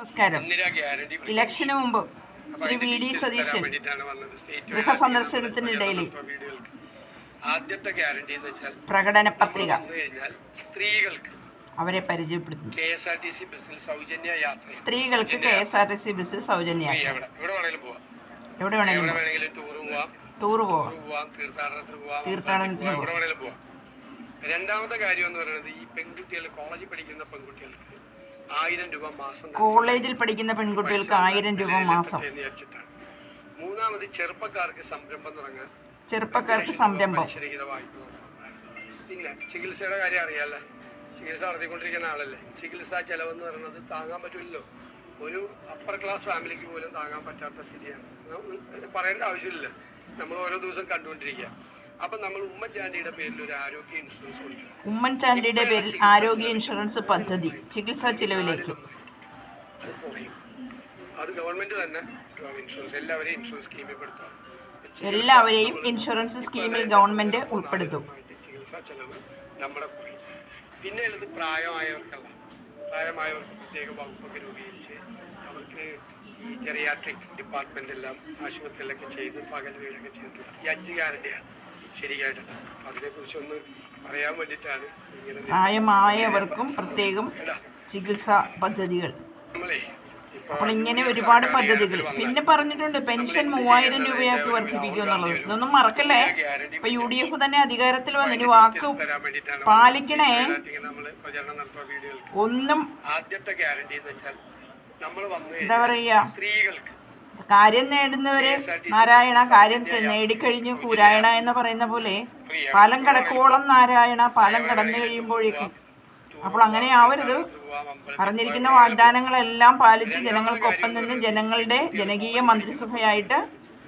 നമസ്കാരം. ഇലക്ഷന് മുമ്പ് ശ്രീ വി ഡി സതീശൻ ഗൃഹസന്ദർശനത്തിനിടയിൽ ആദ്യത്തെ എന്ന് വെച്ചാൽ പ്രകടന പത്രിക സ്ത്രീകൾക്ക് അവരെ പരിചയപ്പെടുത്തുന്നു. KSRTC ബസ്സിൽ സൗജന്യ യാത്ര, സ്ത്രീകൾക്ക് KSRTC ബസ്സിൽ സൗജന്യ യാത്ര, എവിടെ വേണമെങ്കിലും ടൂർ പോവാം, തീർത്ഥാടനത്തിന് പോവാം. രണ്ടാമത്തെ കാര്യം എന്ന് പറയുന്നത് ഈ പെൺകുട്ടികൾ കോളേജിൽ പഠിക്കുന്ന പെൺകുട്ടികൾക്ക് 1000 രൂപ മാസം, കോളേജിൽ പഠിക്കുന്ന പെൺകുട്ടികൾക്ക് 1000 രൂപ മാസം. മൂന്നാമത് ചെറുപ്പക്കാർക്ക് സംരംഭം തുടങ്ങാൻ, ചെറുപ്പക്കാർക്ക് സംരംഭം. പിന്നെ ചികിത്സയുടെ കാര്യം അറിയാമല്ലോ, ചികിത്സ നടത്തിക്കൊണ്ടിരിക്കുന്ന ആളല്ലേ. ചികിത്സാ ചെലവെന്ന് പറയുന്നത് താങ്ങാൻ പറ്റില്ലല്ലോ, ഒരു അപ്പർ ക്ലാസ് ഫാമിലിക്ക് പോലും താങ്ങാൻ പറ്റാത്ത സ്ഥിതിയാണ്. പറയേണ്ട ആവശ്യമില്ല, നമ്മൾ ഓരോ ദിവസം കണ്ടുകൊണ്ടിരിക്കുക. അപ്പം നമ്മൾ ഉമ്മൻചാണ്ടിയുടെ പേരിൽ ഒരു ആരോഗ്യ ഇൻഷുറൻസ് കൊടുക്കും. ഉമ്മൻചാണ്ടിയുടെ പേരിൽ ആരോഗ്യ ഇൻഷുറൻസ് പദ്ധതി ചികിത്സാ ചെലവിലേക്ക് അത് ഗവൺമെന്റ് തന്നെ ഇൻഷുറൻസ് എല്ലാവരെയും ഇൻഷുറൻസ് സ്കീമിൽ പെടുത്താം. എല്ലാവരെയും ഇൻഷുറൻസ് സ്കീമിൽ ഗവൺമെന്റ് ഉൾപ്പെടുത്തും. ചികിത്സാ ചെലവ് നമ്മുടെ കുറയും. പിന്നെ ഉള്ളത് പ്രായമായവർക്ക് പ്രത്യേക വകുപ്പൊക്കെ രൂപീകരിച്ച് അവർക്ക് ഈ ജെറിയാട്രിക് ഡിപ്പാർട്ട്മെന്റ് എല്ലാം ആശുപത്രിയിലൊക്കെ ചെയ്ത് പകൽ വീടൊക്കെ ചെയ്തിട്ടുള്ള ഈ 5 ഗ്യാരണ്ടിയാണ് ശരിയായിട്ടല്ല. അതിനെക്കുറിച്ചൊന്ന് പറയാൻ വേണ്ടിയിട്ടാണ് ഇങ്ങനെ. പ്രായമായവർക്കും പ്രത്യേകം ചികിത്സാ പദ്ധതികൾ. അപ്പോൾ ഇങ്ങനെ ഒരുപാട് പദ്ധതികൾ. പിന്നെ പറഞ്ഞിട്ടുണ്ട് പെൻഷൻ 3000 രൂപയാക്കി വർദ്ധിപ്പിക്കും എന്നുള്ളത്. ഇതൊന്നും മറക്കല്ലേ. ഇപ്പൊ UDF തന്നെ അധികാരത്തിൽ വന്നിന് വാക്ക് പാലിക്കണേ. ഒന്നും ആദ്യത്തെ ഗ്യാരണ്ടി എന്ന് വെച്ചാൽ നമ്മൾ എന്താ പറയാ, കാര്യം നേടുന്നവരെ നാരായണ, കാര്യം നേടിക്കഴിഞ്ഞു കൂരായണ എന്ന് പറയുന്ന പോലെ പാലം കടക്കോളം നാരായണ, പാലം കടന്നു കഴിയുമ്പോഴേക്കും. അപ്പോൾ അങ്ങനെ ആവരുത്. പറഞ്ഞിരിക്കുന്ന വാഗ്ദാനങ്ങളെല്ലാം പാലിച്ച് ജനങ്ങൾക്കൊപ്പം നിന്ന് ജനങ്ങളുടെ ജനകീയ മന്ത്രിസഭയായിട്ട്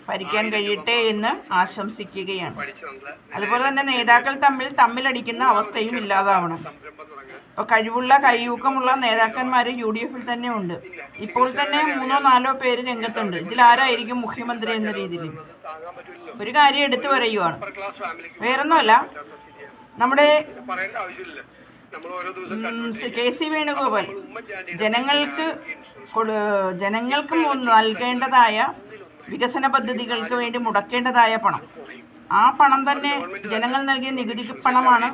ഭരിക്കാൻ കഴിയട്ടെ എന്ന് ആശംസിക്കുകയാണ്. അതുപോലെ തന്നെ നേതാക്കൾ തമ്മിലടിക്കുന്ന അവസ്ഥയും ഇല്ലാതാവണം. ഇപ്പോൾ കഴിവുള്ള കൈയൂക്കമുള്ള നേതാക്കന്മാർ UDF തന്നെ ഉണ്ട്. ഇപ്പോൾ തന്നെ 3-4 പേര് രംഗത്തുണ്ട്. ഇതിലാരായിരിക്കും മുഖ്യമന്ത്രി എന്ന രീതിയിൽ ഒരു കാര്യം എടുത്തു പറയുവാണ്. വേറൊന്നുമല്ല, നമ്മുടെ KC വേണുഗോപാൽ ജനങ്ങൾക്ക് നൽകേണ്ടതായ വികസന പദ്ധതികൾക്ക് വേണ്ടി മുടക്കേണ്ടതായ പണം, ആ പണം തന്നെ ജനങ്ങൾ നൽകിയ നികുതി പണമാണ്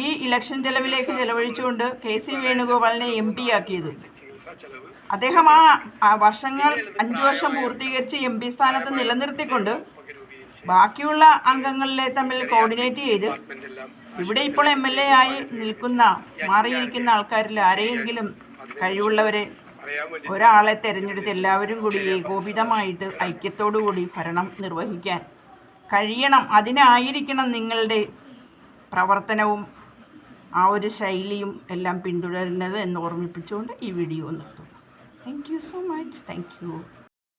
ഈ ഇലക്ഷൻ ചെലവിലേക്ക് ചെലവഴിച്ചുകൊണ്ട് KC വേണുഗോപാലിനെ MP ആക്കിയത്. അദ്ദേഹം ആ വർഷങ്ങൾ 5 വർഷം പൂർത്തീകരിച്ച് MP സ്ഥാനത്ത് നിലനിർത്തിക്കൊണ്ട് ബാക്കിയുള്ള അംഗങ്ങളെ തമ്മിൽ കോർഡിനേറ്റ് ചെയ്ത് ഇവിടെ ഇപ്പോൾ MLA ആയി മാറിയിരിക്കുന്ന ആൾക്കാരിൽ ആരെയെങ്കിലും കഴിവുള്ളവരെ ഒരാളെ തിരഞ്ഞെടുത്ത് എല്ലാവരും കൂടി ഏകോപിതമായിട്ട് ഐക്യത്തോടു കൂടി ഭരണം നിർവഹിക്കാൻ കഴിയണം. അതിനായിരിക്കണം നിങ്ങളുടെ പ്രവർത്തനവും ആ ഒരു ശൈലിയും എല്ലാം പിന്തുടരുന്നത് എന്ന് ഓർമ്മിപ്പിച്ചുകൊണ്ട് ഈ വീഡിയോ നിർത്തുന്നു. Thank you so much. Thank you.